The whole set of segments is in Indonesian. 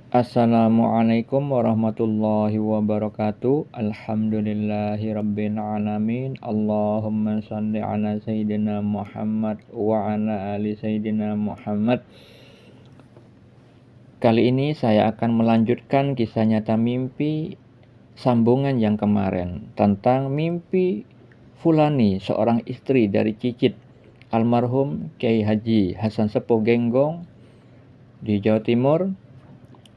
Assalamualaikum warahmatullahi wabarakatuh. Alhamdulillahirabbil alamin. Allahumma shalli ala sayyidina Muhammad wa ala ali sayyidina Muhammad. Kali ini saya akan melanjutkan kisah nyata mimpi sambungan yang kemarin tentang mimpi Fulani, seorang istri dari Cicit almarhum Kiai Haji Hasan Sepuh Genggong di Jawa Timur,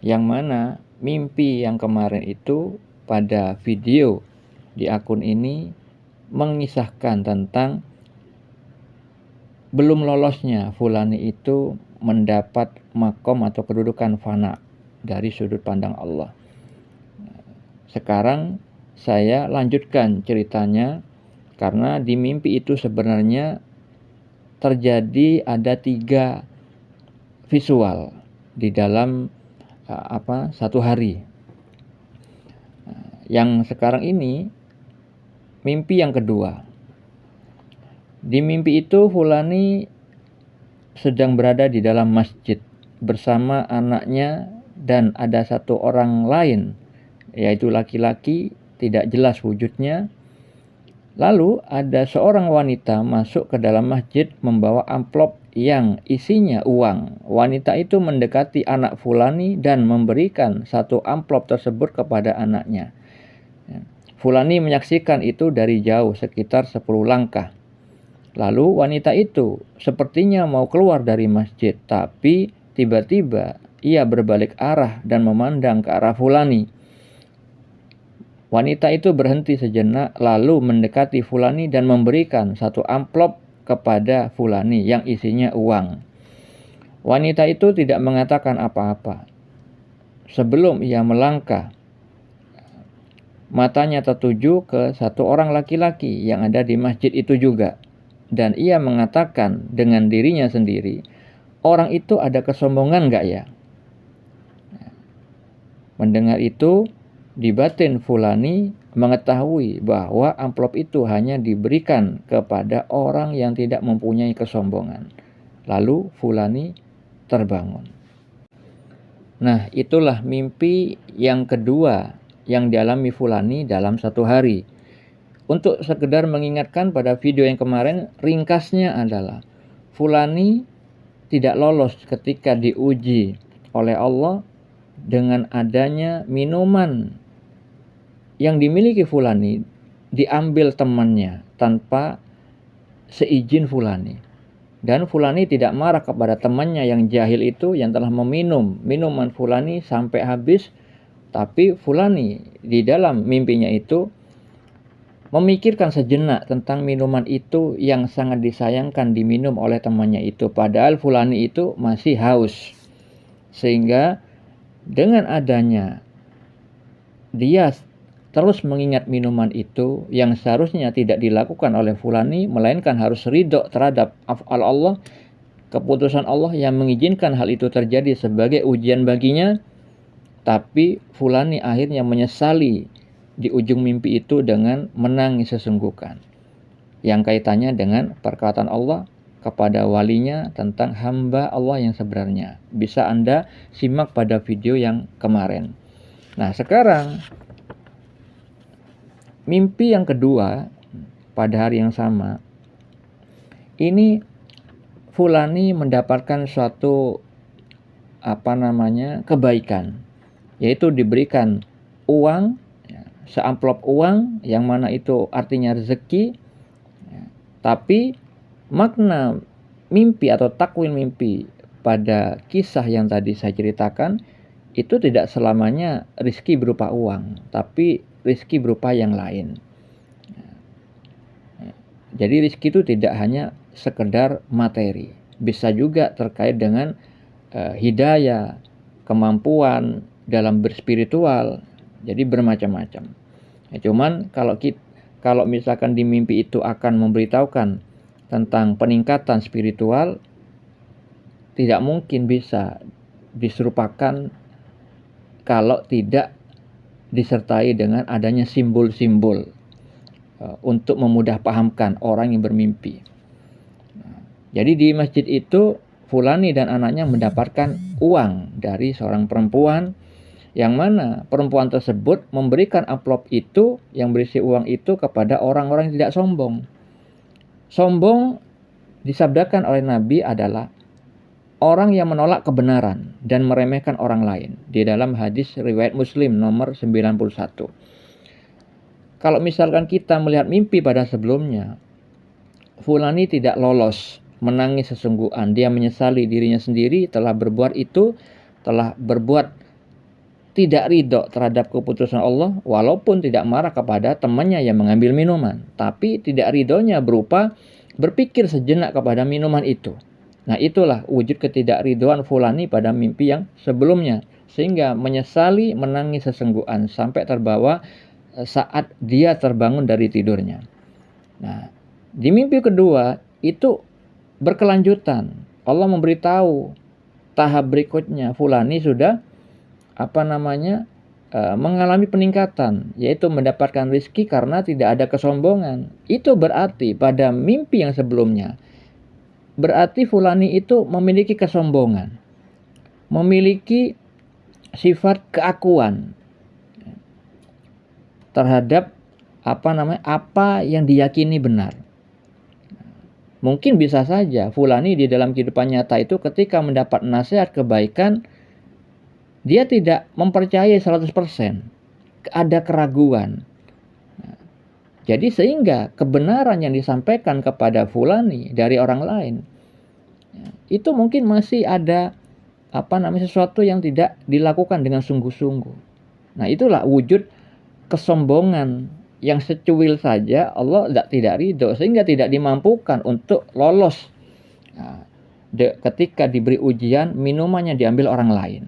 yang mana mimpi yang kemarin itu pada video di akun ini mengisahkan tentang belum lolosnya Fulani itu mendapat makom atau kedudukan fana dari sudut pandang Allah. Sekarang saya lanjutkan ceritanya, karena di mimpi itu sebenarnya terjadi ada 3 visual di dalam satu hari. Yang sekarang ini mimpi yang kedua. Di mimpi itu Fulani sedang berada di dalam masjid bersama anaknya dan ada satu orang lain, yaitu laki-laki, tidak jelas wujudnya. Lalu ada seorang wanita masuk ke dalam masjid membawa amplop yang isinya uang. Wanita itu mendekati anak Fulani dan memberikan satu amplop tersebut kepada anaknya. Fulani menyaksikan itu dari jauh, sekitar 10 langkah. Lalu wanita itu sepertinya mau keluar dari masjid, tapi tiba-tiba ia berbalik arah dan memandang ke arah Fulani. Wanita itu berhenti sejenak lalu mendekati Fulani dan memberikan satu amplop kepada Fulani yang isinya uang. Wanita itu tidak mengatakan apa-apa. Sebelum ia melangkah, matanya tertuju ke satu orang laki-laki yang ada di masjid itu juga. Dan ia mengatakan dengan dirinya sendiri, orang itu ada kesombongan gak ya? Mendengar itu, di batin Fulani mengetahui bahwa amplop itu hanya diberikan kepada orang yang tidak mempunyai kesombongan. Lalu Fulani terbangun. Nah, itulah mimpi yang kedua yang dialami Fulani dalam satu hari. Untuk sekedar mengingatkan pada video yang kemarin, ringkasnya adalah Fulani tidak lolos ketika diuji oleh Allah dengan adanya minuman yang dimiliki Fulani diambil temannya tanpa seizin Fulani. Dan Fulani tidak marah kepada temannya yang jahil itu yang telah meminum minuman Fulani sampai habis. Tapi Fulani di dalam mimpinya itu memikirkan sejenak tentang minuman itu yang sangat disayangkan diminum oleh temannya itu. Padahal Fulani itu masih haus. Sehingga dengan adanya dia terus mengingat minuman itu yang seharusnya tidak dilakukan oleh Fulani, melainkan harus ridho terhadap af'al Allah, keputusan Allah yang mengizinkan hal itu terjadi sebagai ujian baginya. Tapi Fulani akhirnya menyesali di ujung mimpi itu dengan menangis sesenggukan, yang kaitannya dengan perkataan Allah kepada walinya tentang hamba Allah yang sebenarnya. Bisa Anda simak pada video yang kemarin. Nah, sekarang mimpi yang kedua pada hari yang sama. Ini Fulani mendapatkan suatu kebaikan, yaitu diberikan uang, seamplop uang yang mana itu artinya rezeki. Tapi makna mimpi atau takwil mimpi pada kisah yang tadi saya ceritakan itu tidak selamanya rezeki berupa uang, tapi rezeki berupa yang lain. Jadi rezeki itu tidak hanya sekedar materi, bisa juga terkait dengan hidayah, kemampuan dalam berspiritual. Jadi bermacam-macam. Cuman kalau misalkan di mimpi itu akan memberitahukan tentang peningkatan spiritual, tidak mungkin bisa diserupakan kalau tidak disertai dengan adanya simbol-simbol untuk memudah pahamkan orang yang bermimpi. Jadi di masjid itu Fulani dan anaknya mendapatkan uang dari seorang perempuan, yang mana perempuan tersebut memberikan amplop itu yang berisi uang itu kepada orang-orang yang tidak sombong. Sombong disabdakan oleh Nabi adalah orang yang menolak kebenaran dan meremehkan orang lain, di dalam hadis riwayat Muslim nomor 91. Kalau misalkan kita melihat mimpi pada sebelumnya, Fulani tidak lolos, menangis sesungguhan. Dia menyesali dirinya sendiri telah berbuat itu, telah berbuat tidak ridho terhadap keputusan Allah, walaupun tidak marah kepada temannya yang mengambil minuman. Tapi tidak ridhonya berupa berpikir sejenak kepada minuman itu. Nah, itulah wujud ketidakridhoan Fulani pada mimpi yang sebelumnya, sehingga menyesali, menangis sesungguhan sampai terbawa saat dia terbangun dari tidurnya. Nah, di mimpi kedua itu berkelanjutan. Allah memberitahu tahap berikutnya, Fulani sudah mengalami peningkatan, yaitu mendapatkan rezeki karena tidak ada kesombongan. Itu berarti pada mimpi yang sebelumnya, berarti Fulani itu memiliki kesombongan, memiliki sifat keakuan terhadap apa yang diyakini benar. Mungkin bisa saja Fulani di dalam kehidupan nyata itu ketika mendapat nasihat kebaikan, dia tidak mempercayai 100%. Ada keraguan. Jadi sehingga kebenaran yang disampaikan kepada Fulani dari orang lain, itu mungkin masih ada sesuatu yang tidak dilakukan dengan sungguh-sungguh. Nah, itulah wujud kesombongan yang secuil saja Allah tidak ridho, sehingga tidak dimampukan untuk lolos. Nah, ketika diberi ujian, minumannya diambil orang lain.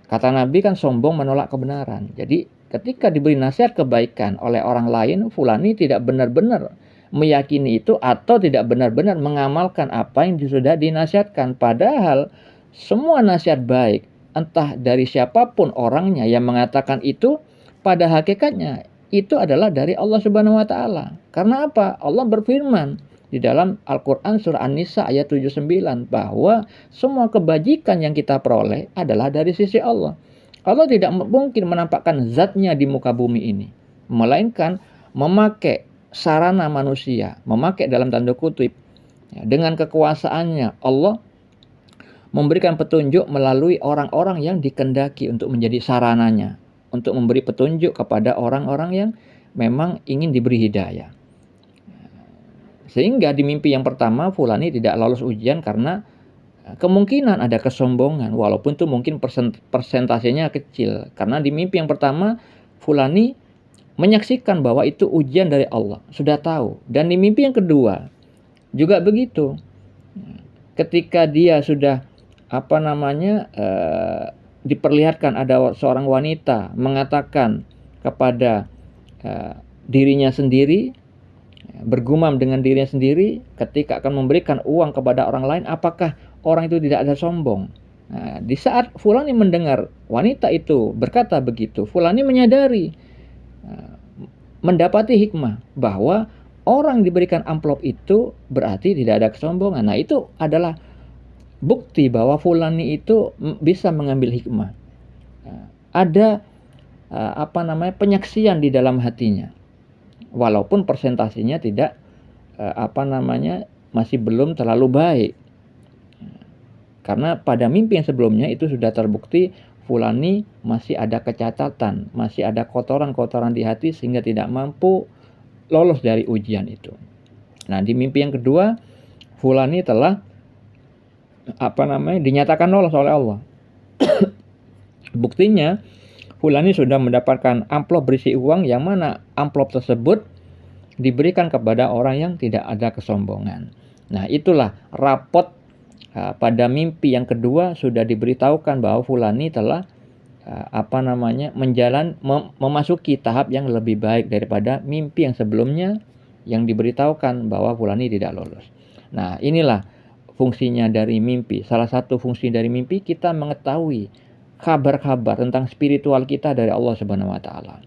Kata Nabi kan sombong menolak kebenaran. Jadi ketika diberi nasihat kebaikan oleh orang lain, Fulani tidak benar-benar meyakini itu atau tidak benar-benar mengamalkan apa yang sudah dinasihatkan. Padahal semua nasihat baik, entah dari siapapun orangnya yang mengatakan itu, pada hakikatnya itu adalah dari Allah Subhanahu wa taala. Karena apa? Allah berfirman di dalam Al-Qur'an surah An-Nisa ayat 79 bahwa semua kebajikan yang kita peroleh adalah dari sisi Allah. Allah tidak mungkin menampakkan zatnya di muka bumi ini, melainkan memakai sarana manusia, memakai dalam tanda kutip, dengan kekuasaannya Allah memberikan petunjuk melalui orang-orang yang dikehendaki untuk menjadi sarananya, untuk memberi petunjuk kepada orang-orang yang memang ingin diberi hidayah. Sehingga di mimpi yang pertama Fulani tidak lolos ujian karena kemungkinan ada kesombongan, walaupun itu mungkin persentasenya kecil. Karena di mimpi yang pertama Fulani menyaksikan bahwa itu ujian dari Allah, sudah tahu. Dan di mimpi yang kedua juga begitu. Ketika dia sudah diperlihatkan ada seorang wanita mengatakan kepada dirinya sendiri, bergumam dengan dirinya sendiri ketika akan memberikan uang kepada orang lain, apakah orang itu tidak ada sombong? Nah, di saat Fulani mendengar wanita itu berkata begitu, Fulani menyadari, mendapati hikmah bahwa orang diberikan amplop itu berarti tidak ada kesombongan. Nah, itu adalah bukti bahwa Fulani itu bisa mengambil hikmah. Ada penyaksian di dalam hatinya, walaupun persentasinya tidak masih belum terlalu baik. Karena pada mimpi yang sebelumnya itu sudah terbukti Fulani masih ada kecacatan, masih ada kotoran-kotoran di hati sehingga tidak mampu lolos dari ujian itu. Nah, di mimpi yang kedua Fulani telah dinyatakan lolos oleh Allah. Buktinya Fulani sudah mendapatkan amplop berisi uang, yang mana amplop tersebut diberikan kepada orang yang tidak ada kesombongan. Nah, itulah rapot pada mimpi yang kedua sudah diberitahukan bahwa Fulani telah memasuki tahap yang lebih baik daripada mimpi yang sebelumnya yang diberitahukan bahwa Fulani tidak lolos. Nah, inilah fungsinya dari mimpi. Salah satu fungsi dari mimpi, kita mengetahui kabar-kabar tentang spiritual kita dari Allah Subhanahu wa taala.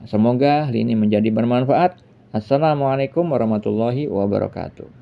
Semoga hal ini menjadi bermanfaat. Assalamualaikum warahmatullahi wabarakatuh.